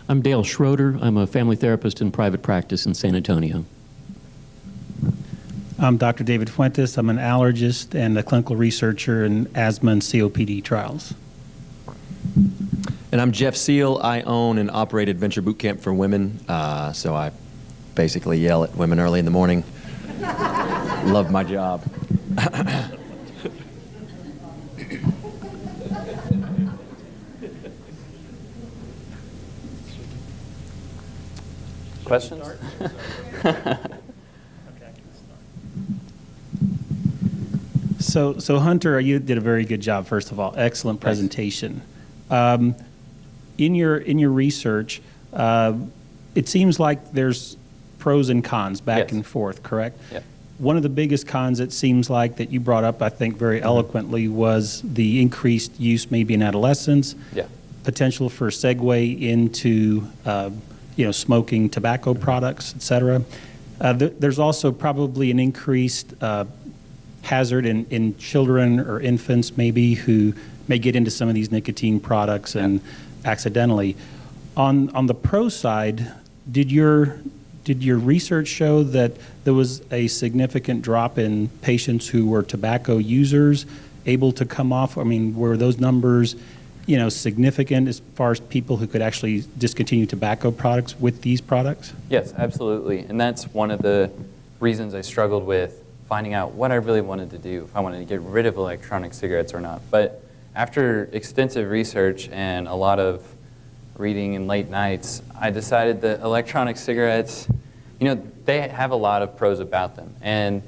I'm Dale Schroeder. I'm a family therapist in private practice in San Antonio. I'm Dr. David Fuentes. I'm an allergist and a clinical researcher in asthma and COPD trials. And I'm Jeff Seal. I own and operate Adventure Boot Camp for Women, so I basically yell at women early in the morning. Love my job. Questions? So Hunter, you did a very good job, first of all. Excellent presentation. In your research, it seems like there's pros and cons back and forth, correct? Yeah. One of the biggest cons, it seems like, that you brought up, I think, very eloquently, was the increased use maybe in adolescence, potential for segue into smoking tobacco products, et cetera. There's also probably an increased hazard in children or infants maybe who may get into some of these nicotine products and accidentally. On the pro side, did your research show that there was a significant drop in patients who were tobacco users able to come off? I mean, were those numbers, significant as far as people who could actually discontinue tobacco products with these products? Yes, absolutely. And that's one of the reasons I struggled with finding out what I really wanted to do, if I wanted to get rid of electronic cigarettes or not. But after extensive research and a lot of reading and late nights, I decided that electronic cigarettes, they have a lot of pros about them. And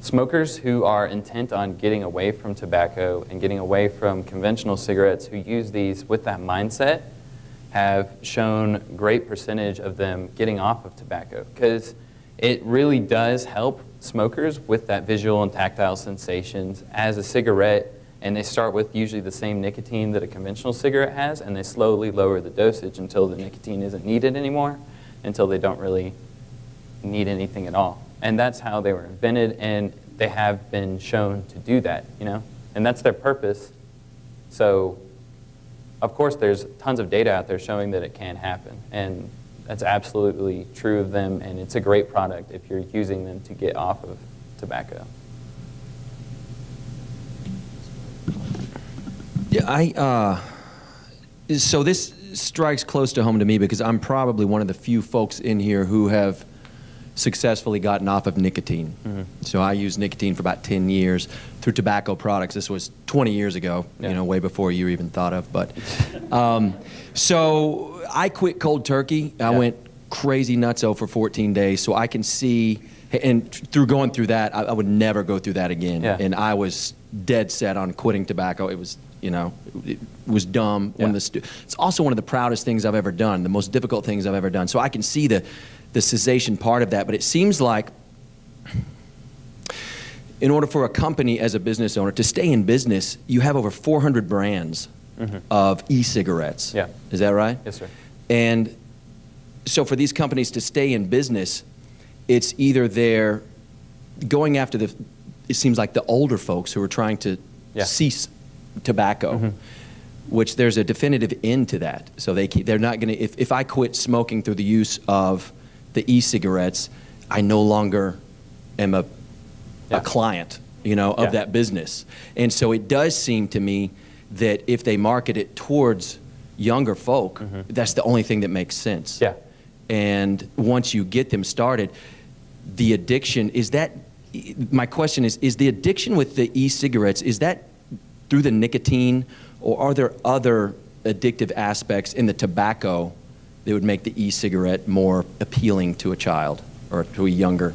smokers who are intent on getting away from tobacco and getting away from conventional cigarettes, who use these with that mindset, have shown great percentage of them getting off of tobacco, because it really does help smokers with that visual and tactile sensations as a cigarette. And they start with usually the same nicotine that a conventional cigarette has, and they slowly lower the dosage until the nicotine isn't needed anymore, until they don't really need anything at all. And that's how they were invented, and they have been shown to do that, and that's their purpose. So, of course, there's tons of data out there showing that it can happen, and that's absolutely true of them, and it's a great product if you're using them to get off of tobacco. Yeah, so this strikes close to home to me because I'm probably one of the few folks in here who have successfully gotten off of nicotine. So I used nicotine for about 10 years through tobacco products. This was 20 years ago, way before you even thought of. But so I quit cold turkey. I went crazy nutso for 14 days. So I can see, and through going through that, I would never go through that again. And I was dead set on quitting tobacco. It was, it was dumb. It's also one of the proudest things I've ever done, the most difficult things I've ever done. So I can see the cessation part of that, but it seems like in order for a company as a business owner to stay in business, you have over 400 brands of e-cigarettes. Is that right? Yes, sir. And so for these companies to stay in business, it's either they're going after it seems like the older folks who are trying to cease tobacco, which there's a definitive end to that. So they're not going to, if I quit smoking through the use of the e-cigarettes, I no longer am a client, of that business. And so it does seem to me that if they market it towards younger folk, that's the only thing that makes sense. And once you get them started, the addiction, my question is the addiction with the e-cigarettes, is that through the nicotine, or are there other addictive aspects in the tobacco that would make the e-cigarette more appealing to a child or to a younger?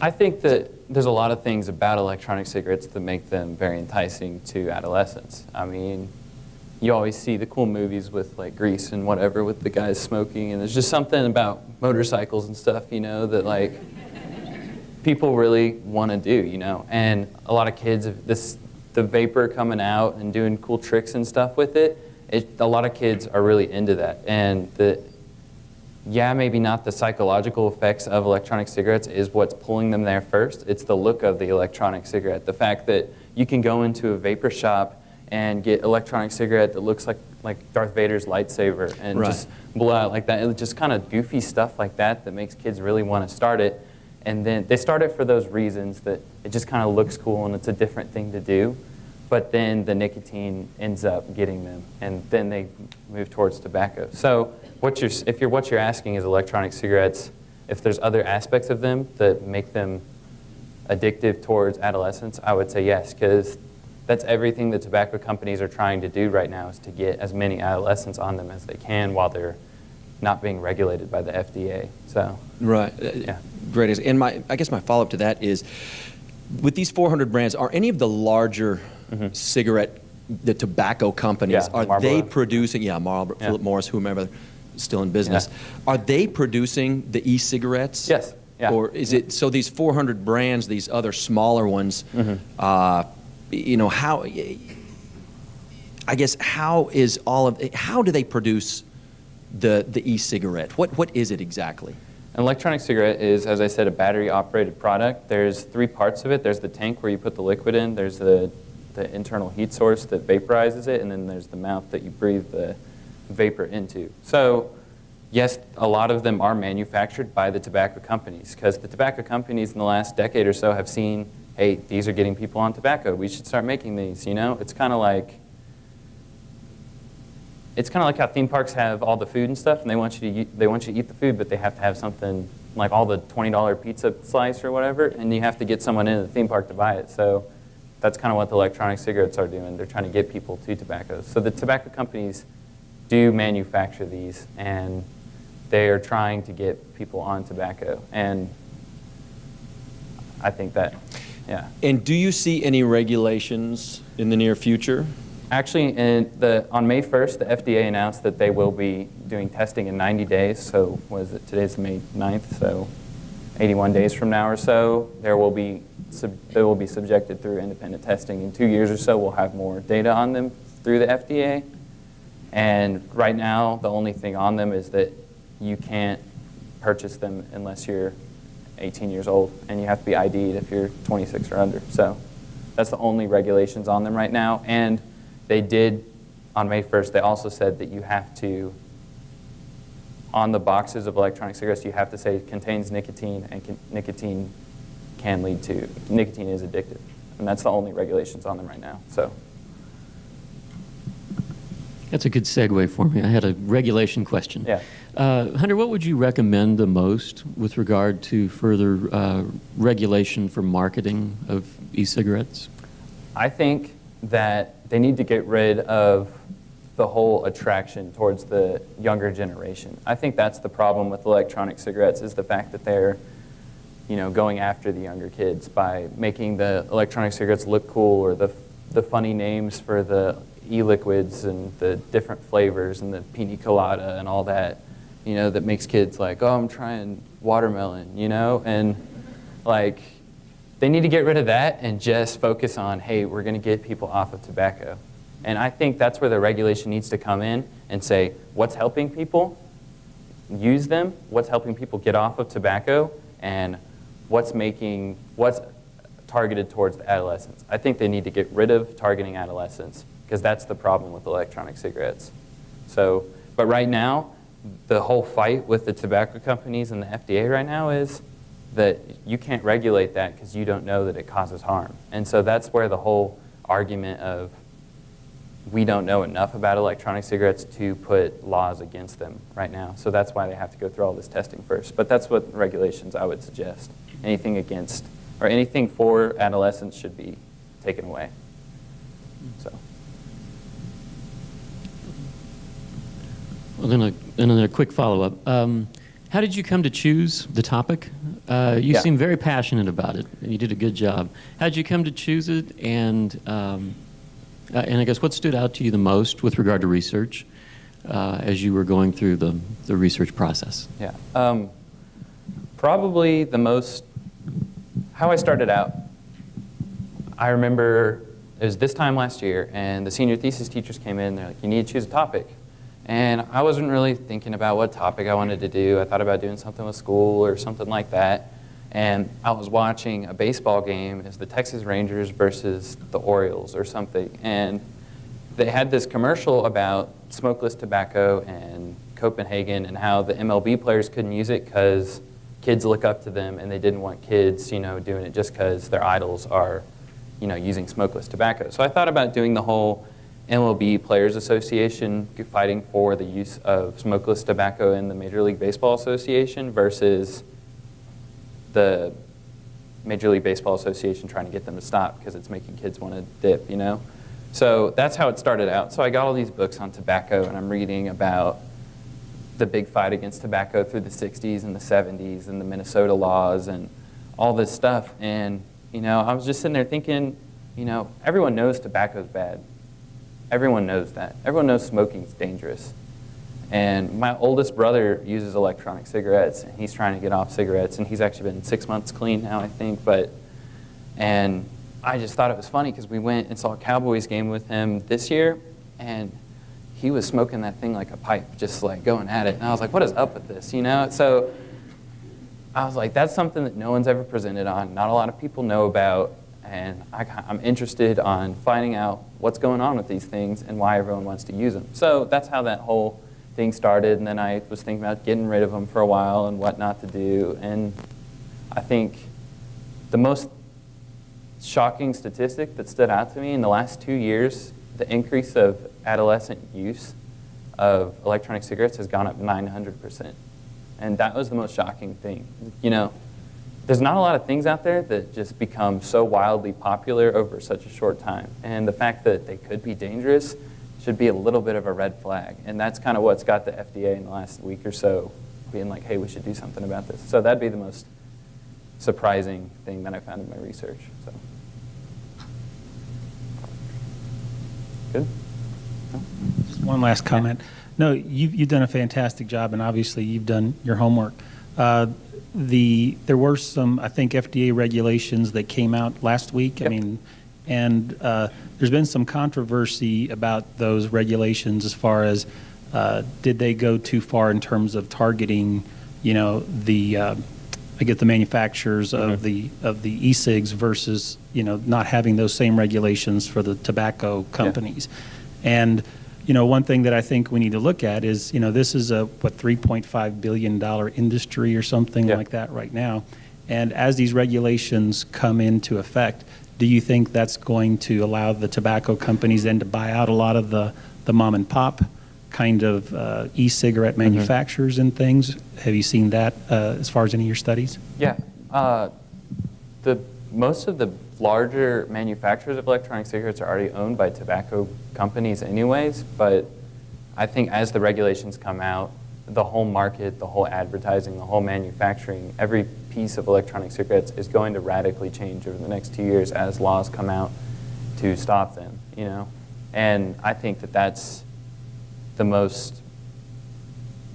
I think that there's a lot of things about electronic cigarettes that make them very enticing to adolescents. I mean, you always see the cool movies with like Grease and whatever with the guys smoking, and there's just something about motorcycles and stuff, that like people really want to do, and a lot of kids, the vapor coming out and doing cool tricks and stuff with it, a lot of kids are really into that. And maybe not the psychological effects of electronic cigarettes is what's pulling them there first. It's the look of the electronic cigarette. The fact that you can go into a vapor shop and get electronic cigarette that looks like like Darth Vader's lightsaber and Right. just blow out like that. It's just kind of goofy stuff like that that makes kids really want to start it. And then they start it for those reasons that it just kind of looks cool and it's a different thing to do. But then the nicotine ends up getting them, and then they move towards tobacco. So what you're asking is electronic cigarettes, if there's other aspects of them that make them addictive towards adolescents, I would say yes, because that's everything the tobacco companies are trying to do right now, is to get as many adolescents on them as they can while they're not being regulated by the FDA. So Right. Yeah. Great. And I guess my follow-up to that is, with these 400 brands, are any of the larger cigarette, the tobacco companies, Yeah, are they Marlboro. producing, Marlboro, Yeah. Philip Morris, whomever, still in business, are they producing the e-cigarettes? Yes. Yeah. Or is it, so these 400 brands, these other smaller ones, you know, how, I guess, how do they produce the e-cigarette? What is it exactly? An electronic cigarette is, as I said, a battery-operated product. There's 3 parts of it. There's the tank where you put the liquid in. There's the internal heat source that vaporizes it, and then there's the mouth that you breathe the vapor into. So, yes, a lot of them are manufactured by the tobacco companies, because the tobacco companies in the last decade or so have seen, hey, these are getting people on tobacco. We should start making these, you know? It's kind of like how theme parks have all the food and stuff, and they want you to eat the food, but they have to have something like all the $20 pizza slice or whatever, and you have to get someone into the theme park to buy it. So that's kind of what the electronic cigarettes are doing. They're trying to get people to tobacco. So the tobacco companies do manufacture these, and they are trying to get people on tobacco. And I think that, yeah. And do you see any regulations in the near future? Actually, on May 1st, the FDA announced that they will be doing testing in 90 days. So today's May 9th, so 81 days from now or so, they will be subjected through independent testing. In 2 years or so, we'll have more data on them through the FDA. And right now, the only thing on them is that you can't purchase them unless you're 18 years old, and you have to be ID'd if you're 26 or under. So that's the only regulations on them right now. And they did, on May 1st, they also said that you have to, on the boxes of electronic cigarettes, you have to say it contains nicotine, and nicotine is addictive. And that's the only regulations on them right now. So That's a good segue for me. I had a regulation question. Yeah. Hunter, what would you recommend the most with regard to further regulation for marketing of e-cigarettes? I think that they need to get rid of the whole attraction towards the younger generation. I think that's the problem with electronic cigarettes, is the fact that they're, going after the younger kids by making the electronic cigarettes look cool, or the funny names for the e-liquids and the different flavors and the pina colada and all that, that makes kids like, oh, I'm trying watermelon, and like, they need to get rid of that and just focus on, hey, we're going to get people off of tobacco. And I think that's where the regulation needs to come in and say, what's helping people use them, what's helping people get off of tobacco, and what's targeted towards the adolescents. I think they need to get rid of targeting adolescents, because that's the problem with electronic cigarettes. So, but right now, the whole fight with the tobacco companies and the FDA right now is that you can't regulate that because you don't know that it causes harm. And so that's where the whole argument of we don't know enough about electronic cigarettes to put laws against them right now. So that's why they have to go through all this testing first. But that's what regulations I would suggest. Anything against, or anything for adolescents should be taken away. So. Well, then a quick follow-up. How did you come to choose the topic? You seem very passionate about it, and you did a good job. How did you come to choose it, and I guess what stood out to you the most with regard to research as you were going through the research process? Yeah. Probably the most, how I started out, I remember it was this time last year, and the senior thesis teachers came in, they're like, you need to choose a topic. And I wasn't really thinking about what topic I wanted to do. I thought about doing something with school or something like that. And I was watching a baseball game. It was the Texas Rangers versus the Orioles or something. And they had this commercial about smokeless tobacco and Copenhagen and how the MLB players couldn't use it because kids look up to them and they didn't want kids, doing it just because their idols are, using smokeless tobacco. So I thought about doing the whole MLB Players Association fighting for the use of smokeless tobacco in the Major League Baseball Association versus the Major League Baseball Association trying to get them to stop because it's making kids want to dip, So that's how it started out. So I got all these books on tobacco, and I'm reading about the big fight against tobacco through the 60s and the 70s and the Minnesota laws and all this stuff. And, I was just sitting there thinking, everyone knows tobacco's bad. Everyone knows that. Everyone knows smoking's dangerous. And my oldest brother uses electronic cigarettes, and he's trying to get off cigarettes, and he's actually been 6 months clean now, I think. And I just thought it was funny because we went and saw a Cowboys game with him this year, and he was smoking that thing like a pipe, just like going at it. And I was like, what is up with this, So I was like, that's something that no one's ever presented on, not a lot of people know about, and I'm interested on finding out what's going on with these things and why everyone wants to use them. So that's how that whole thing started, and then I was thinking about getting rid of them for a while and what not to do. And I think the most shocking statistic that stood out to me in the last 2 years, the increase of adolescent use of electronic cigarettes has gone up 900%. And that was the most shocking thing. There's not a lot of things out there that just become so wildly popular over such a short time. And the fact that they could be dangerous should be a little bit of a red flag. And that's kind of what's got the FDA in the last week or so being like, hey, we should do something about this. So that'd be the most surprising thing that I found in my research. So. Good? No? Just one last comment. No, you've done a fantastic job, and obviously you've done your homework. There were some, I think, FDA regulations that came out last week. Yep. There's been some controversy about those regulations as far as did they go too far in terms of targeting, the manufacturers of the e-cigs versus not having those same regulations for the tobacco companies. Yeah. And one thing that I think we need to look at is, this is a, $3.5 billion industry or something like that right now. And as these regulations come into effect, do you think that's going to allow the tobacco companies then to buy out a lot of the mom and pop kind of e-cigarette manufacturers and things? Have you seen that as far as any of your studies? Yeah. Most of the larger manufacturers of electronic cigarettes are already owned by tobacco companies anyways, but I think as the regulations come out, the whole market, the whole advertising, the whole manufacturing, every piece of electronic cigarettes is going to radically change over the next 2 years as laws come out to stop them, And I think that that's the most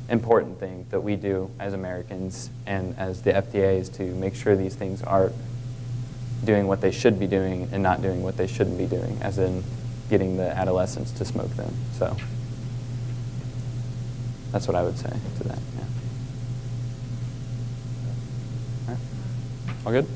important thing that we do as Americans and as the FDA is to make sure these things are doing what they should be doing and not doing what they shouldn't be doing, as in getting the adolescents to smoke them. So that's what I would say to that. Yeah. All right. All good?